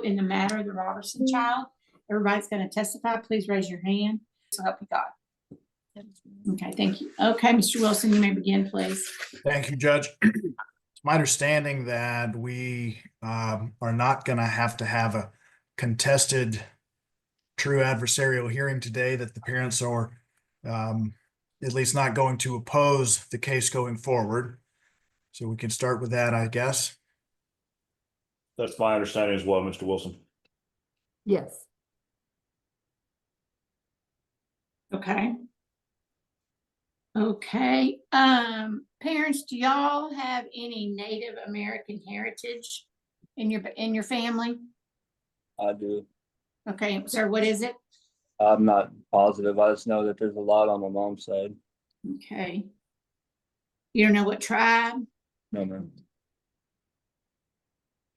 in the matter of the Robertson child. Everybody's going to testify. Please raise your hand. So help you God. Okay, thank you. Okay, Mr. Wilson, you may begin, please. Thank you, Judge. It's my understanding that we are not going to have a contested true adversarial hearing today, that the parents are at least not going to oppose the case going forward. So we can start with that, I guess. That's my understanding as well, Mr. Wilson. Yes. Okay. Okay. Parents, do y'all have any Native American heritage in your family? I do. Okay, sir, what is it? I'm not positive. I just know that there's a lot on my mom's side. Okay. You don't know what tribe? No, man.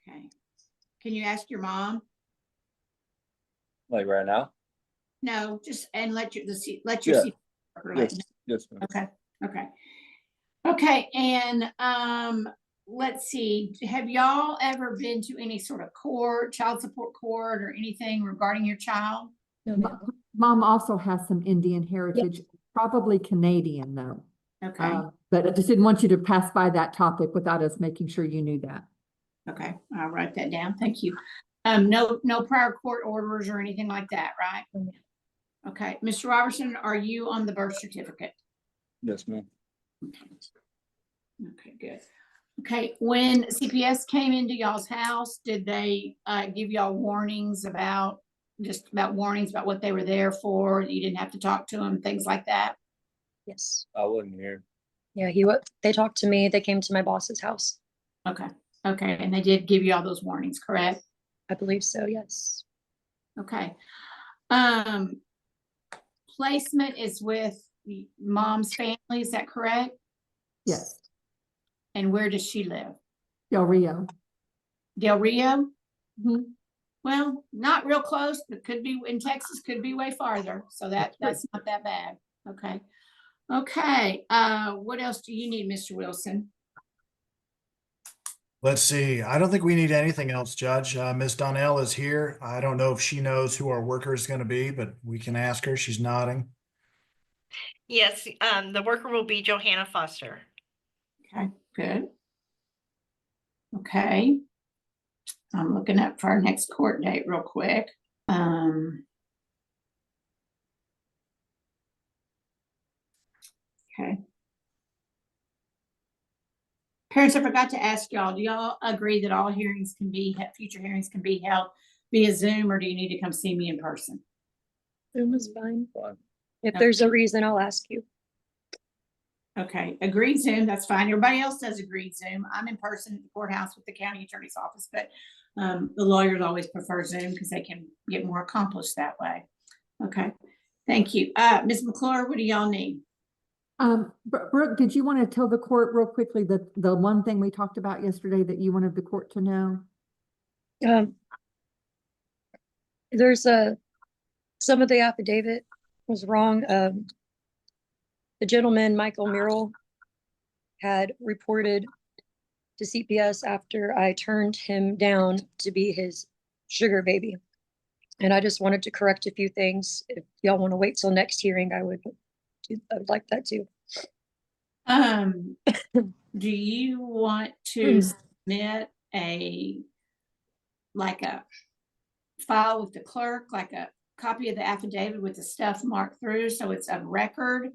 Okay. Can you ask your mom? Like right now? No, just and let your see. Yes, ma'am. Okay. Okay. Okay. And let's see. Have y'all ever been to any sort of court, child support court, or anything regarding your child? No, Mom also has some Indian heritage, probably Canadian though. Okay. But I just didn't want you to pass by that topic without us making sure you knew that. Okay, I'll write that down. Thank you. No prior court orders or anything like that, right? Okay, Mr. Robertson, are you on the birth certificate? Yes, ma'am. Okay, good. Okay, when CPS came into y'all's house, did they give y'all warnings about what they were there for? You didn't have to talk to them, things like that? Yes. I wasn't here. Yeah, they talked to me. They came to my boss's house. Okay. Okay, and they did give you all those warnings, correct? I believe so, yes. Okay. Placement is with mom's family, is that correct? Yes. And where does she live? Del Rio. Del Rio? Mm-hmm. Well, not real close, but could be in Texas, could be way farther. So that's not that bad. Okay. Okay. What else do you need, Mr. Wilson? Let's see. I don't think we need anything else, Judge. Ms. Donnell is here. I don't know if she knows who our worker is going to be, but we can ask her. She's nodding. Yes, the worker will be Johanna Foster. Okay, good. Okay. I'm looking up for our next court date real quick. Okay. Parents, I forgot to ask y'all, do y'all agree that all hearings can be, future hearings can be held via Zoom, or do you need to come see me in person? Zoom is fine. Fine. If there's a reason, I'll ask you. Okay, agreed Zoom, that's fine. Everybody else does agreed Zoom. I'm in person at the courthouse with the county attorney's office, but the lawyers always prefer Zoom because they can get more accomplished that way. Okay, thank you. Ms. McClure, what do y'all need? Brooke, did you want to tell the court real quickly the one thing we talked about yesterday that you wanted the court to know? There's some of the affidavit was wrong. The gentleman, Michael Murrell, had reported to CPS after I turned him down to be his sugar baby. And I just wanted to correct a few things. If y'all want to wait till next hearing, I would like that too. Do you want to submit a file with the clerk, like a copy of the affidavit with the stuff marked through so it's a record?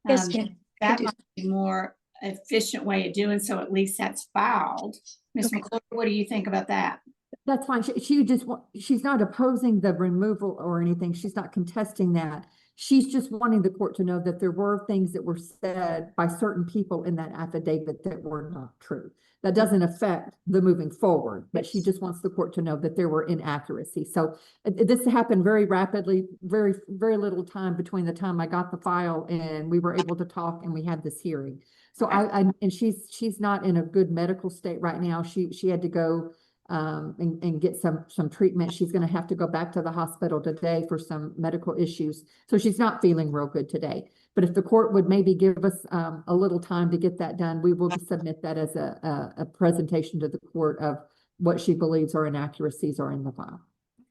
Yes, ma'am. That might be a more efficient way of doing so. At least that's filed. Ms. McClure, what do you think about that? That's fine. She's not opposing the removal or anything. She's not contesting that. She's just wanting the court to know that there were things that were said by certain people in that affidavit that were not true. That doesn't affect the moving forward, but she just wants the court to know that there were inaccuracies. So this happened very rapidly, very, very little time between the time I got the file and we were able to talk and we had this hearing. So and she's not in a good medical state right now. She had to go and get some treatment. She's going to have to go back to the hospital today for some medical issues. So she's not feeling real good today. But if the court would maybe give us a little time to get that done, we will submit that as a presentation to the court of what she believes are inaccuracies are in the file.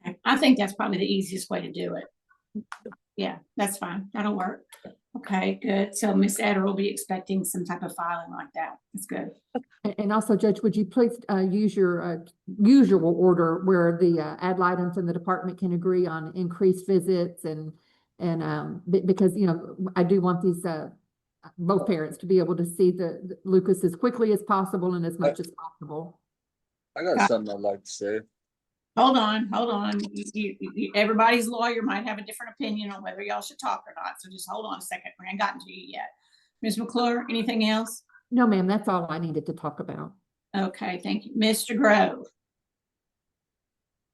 Okay. I think that's probably the easiest way to do it. Yeah, that's fine. That'll work. Okay, good. So Ms. Eder will be expecting some type of filing like that. That's good. And also, Judge, would you please use your usual order where the ad litem and the department can agree on increased visits and because, you know, I do want these both parents to be able to see the Lucas as quickly as possible and as much as possible. I got something I'd like to say. Hold on. Everybody's lawyer might have a different opinion on whether y'all should talk or not. So just hold on a second. We ain't gotten to you yet. Ms. McClure, anything else? No, ma'am, that's all I needed to talk about. Okay, thank you. Mr. Grove.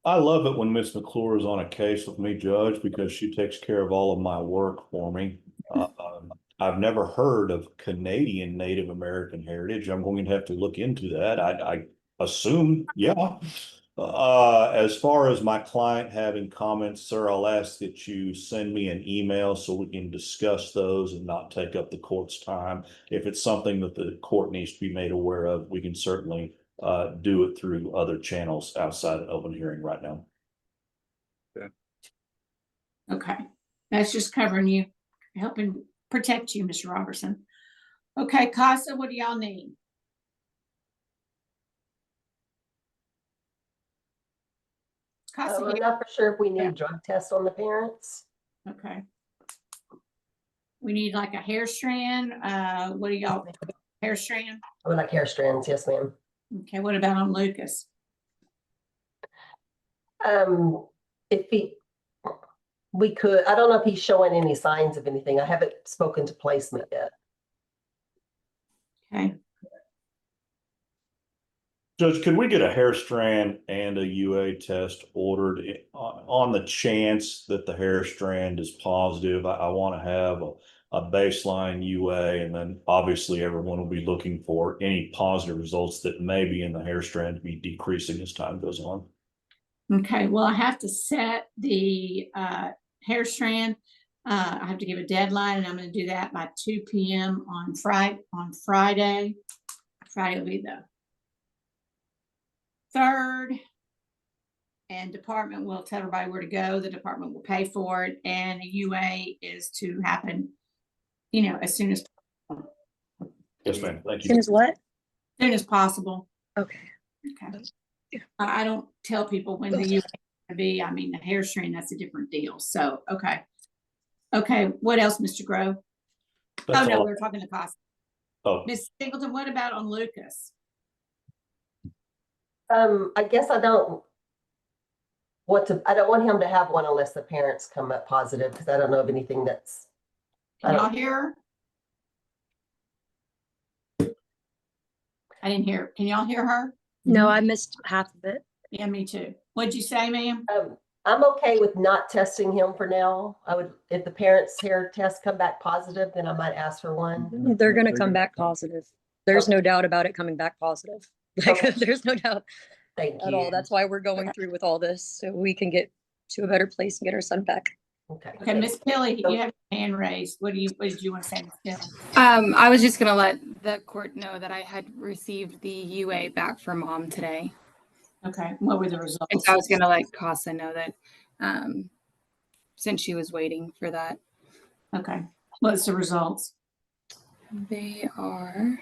I love it when Miss McClure is on a case with me, Judge, because she takes care of all of my work for me. I've never heard of Canadian Native American heritage. I'm going to have to look into that. I assume, yeah. As far as my client having comments, sir, I'll ask that you send me an email so we can discuss those and not take up the court's time. If it's something that the court needs to be made aware of, we can certainly do it through other channels outside of open hearing right now. Okay, that's just covering you, helping protect you, Mr. Robertson. Okay, Casa, what do y'all need? Casa, I'm you- not for sure if we Yeah. need drug tests on the parents. okay. We need like a hair strand. What do y'all, hair strand? I would like hair strands, yes, ma'am. Okay, what about on Lucas? If we could, I don't know if he's showing any signs of anything. I haven't spoken to placement yet. Okay, Judge, could we get a hair strand and a UA test ordered on the chance that the hair strand is positive? I want to have a baseline UA, and then obviously everyone will be looking for any positive results that may be in the hair strand to be decreasing as time goes on. okay, well, I have to set the hair strand. I have to give a deadline, and I'm gonna do that by 2 p.m. on Friday. Friday will be the 3rd. And department will tell everybody where to go. The department will pay for it, and the UA is to happen, you know, as soon as Yes, ma'am. Thank As soon you. as what? possible. Okay. Okay. Yeah. I don't tell people when the UA is gonna be. I mean, the hair strand, that's a different deal. So, okay. Okay, what else, Mr. Grove? That's Oh, no, all. we're talking to cost. Oh, Ms. Singleton, what about on Lucas? I guess I don't want him to have one unless the parents come up positive, because I don't know of anything that's. Can y'all hear her? I didn't hear. Can y'all hear her? No, I missed half of it. Yeah, me too. What'd you say, ma'am? I'm okay with not testing him for now. I would, if the parents' hair tests come back positive, then I might ask for one. They're gonna come back positive. There's no doubt about it coming back positive. Like, Okay. there's no doubt Thank at all. you. That's why we're going through with all this, so we can get to a better place and get our son back. Okay. Okay, Miss Pilly, you have your hand raised. What did you want to say, Miss Pilly? I was just gonna let the court know that I had received the UA back from mom today. Okay, what were the And results? so I was gonna let Casa know that, since she was waiting for that. Okay, what's the results? They are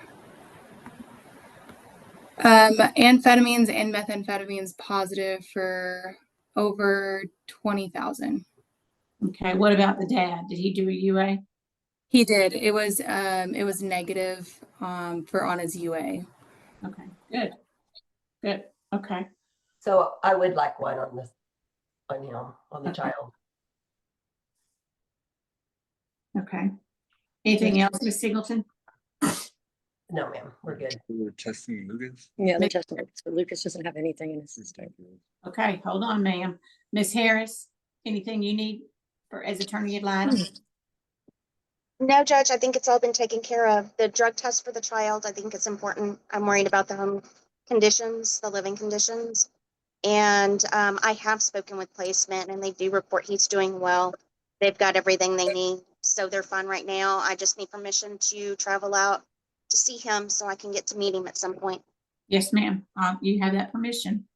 amphetamines and methamphetamines positive for over 20,000. Okay, what about the dad? Did he do a UA? He did. It was negative for on his UA. Okay, good. Good. Okay. So I would like one on this, on him, on the Okay. child. Okay. Anything else, Miss Singleton? No, ma'am, we're good. We're testing Lucas. Yeah, they're testing it, but Lucas doesn't have anything in his system. Okay, hold on, ma'am. Miss Harris, anything you need for as attorney ad litem? No, Judge, I think it's all been taken care of. The drug test for the child, I think it's important. I'm worried about the home conditions, the living conditions. And I have spoken with placement and they do report he's doing well. They've got everything they need. So they're fine right now. I just need permission to travel out to see him so I can get to meet him at some point. Yes, ma'am. You have that permission.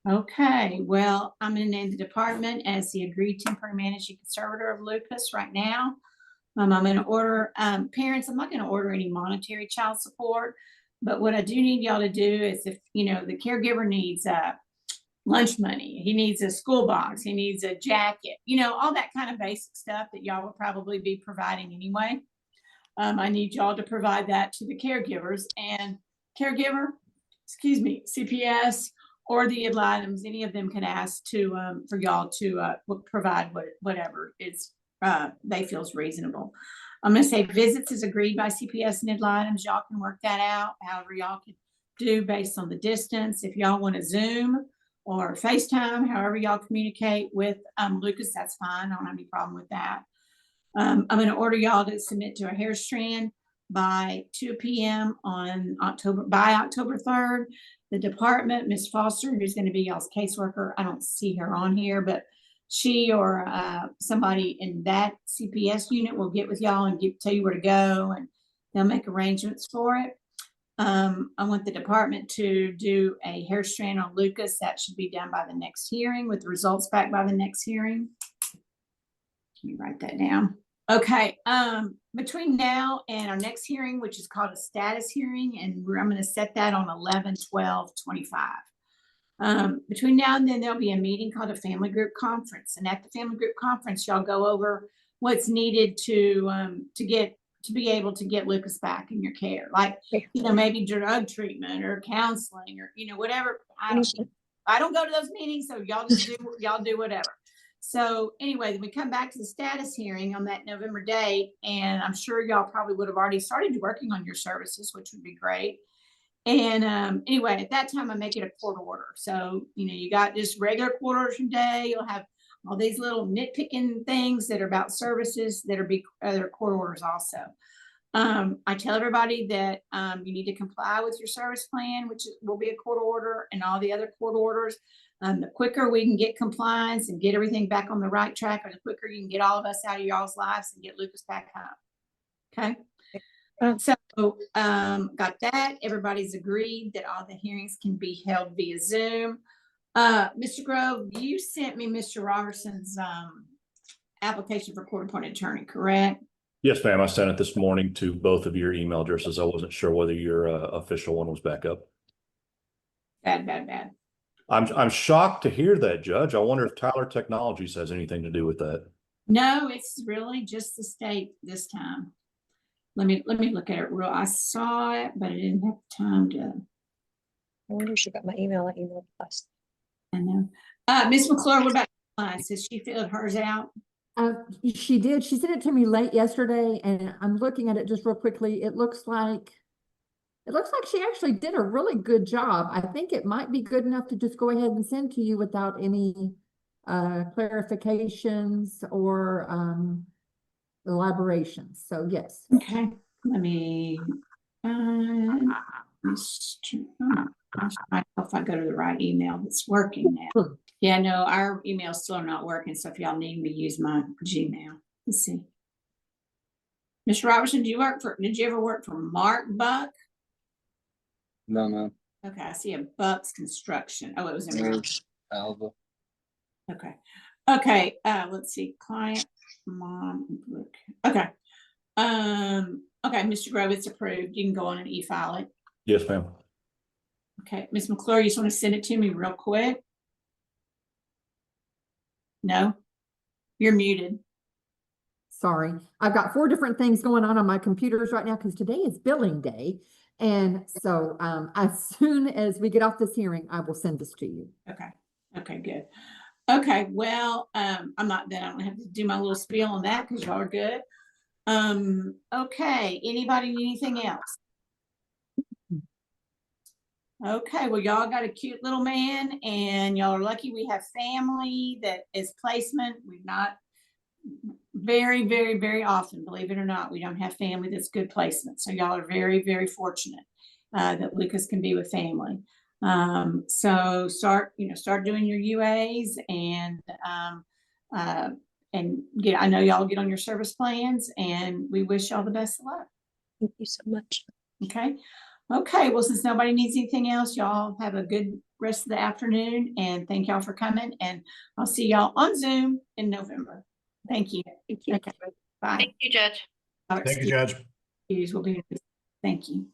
Okay, well, I'm gonna name the department as the agreed temporary managing conservator of Lucas right now. I'm gonna order, parents, I'm not gonna order any monetary child support, but what I do need y'all to do is if, the caregiver needs, lunch money, he needs a school box, he needs a jacket, all that kind of basic stuff that y'all will probably be providing anyway. I need y'all to provide that to the caregivers and caregiver, CPS or the ad litem's, any of them can ask to, for y'all to, provide whatever is, they feels reasonable. I'm gonna say visits is agreed by CPS and ad litem's. Y'all can work that out, however y'all can do based on the distance. If y'all want to Zoom or FaceTime, however y'all communicate with, Lucas, that's fine. I don't have any problem with that. I'm going to order y'all to submit to a hair strand by 2 p.m. on October 3rd. The department, Ms. Foster, who's going to be y'all's caseworker, I don't see her on here, but she or somebody in that CPS unit will get with y'all and tell you where to go, and they'll make arrangements for it. I want the department to do a hair strand on Lucas. That should be done by the next hearing, with the results back by the next hearing. Let me write that down. Okay, between now and our next hearing, which is called a status hearing, and I'm going to set that on 11/12/25. Between now and then, there'll be a meeting called a family group conference, and at the family group conference, y'all go over what's needed to be able to get Lucas back in your care, like maybe drug treatment or counseling or whatever. I don't go to those meetings, so y'all do whatever. So anyway, we come back to the status hearing on that November date, and I'm sure y'all probably would have already started working on your services, which would be great. And anyway, at that time, I make it a court order. So, you got just regular court orders from day. You'll have all these little nitpicking things that are about services that are court orders also. I tell everybody that you need to comply with your service plan, which will be a court order, and all the other court orders. The quicker we can get compliance and get everything back on the right track, or the quicker you can get all of us out of y'all's lives and get Lucas back home. Okay. So got that. Everybody's agreed that all the hearings can be held via Zoom. Mr. Grove, you sent me Mr. Robertson's application for court-appointed attorney, correct? Yes, ma'am. I sent it this morning to both of your email addresses. I wasn't sure whether your official one was back up. Bad. I'm shocked to hear that, Judge. I wonder if Tyler Technologies has anything to do with that. No, it's really just the state this time. Let me look at it real. I saw it, but I didn't have time to. I wonder if she got my email. I emailed last. I know. Ms. McClure, what about compliance? Has she filled hers out? She did. She sent it to me late yesterday, and I'm looking at it just real quickly. It looks like she actually did a really good job. I think it might be good enough to just go ahead and send to you without any clarifications or elaborations. So yes. Okay. Let me find Mr. If I go to the right email that's working now. Yeah, no, our emails still are not working. So if y'all need me, use my Gmail. Let's see. Mr. Robertson, did you ever work for Mark Buck? No, no. Okay, I see a Buck's Construction. Oh, it was in Alva. Okay. Okay, let's see. Client mom. Okay. Okay, Mr. Grove, it's approved. You can go on and e-file it. Yes, ma'am. Okay, Ms. McClure, you just want to send it to me real quick? No? You're muted. Sorry. I've got 4 different things going on my computers right now because today is billing day. And so as soon as we get off this hearing, I will send this to you. Okay. Okay, good. Okay, well, I don't have to do my little spiel on that because y'all are good. Okay, anybody need anything else? Okay, well, y'all got a cute little man, and y'all are lucky we have family that is placement. We've not very, very, very often, believe it or not, we don't have family that's good placement. So y'all are very, very fortunate that Lucas can be with family. So start doing your UAs and I know y'all get on your service plans, and we wish y'all the best of luck. Thank you so much. Okay. Okay, well, since nobody needs anything else, y'all have a good rest of the afternoon and thank y'all for coming, and I'll see y'all on Zoom in November. Thank you. Thank you. Okay, bye. Thank you, Judge. Thank you, Judge. Excuse will be, thank you.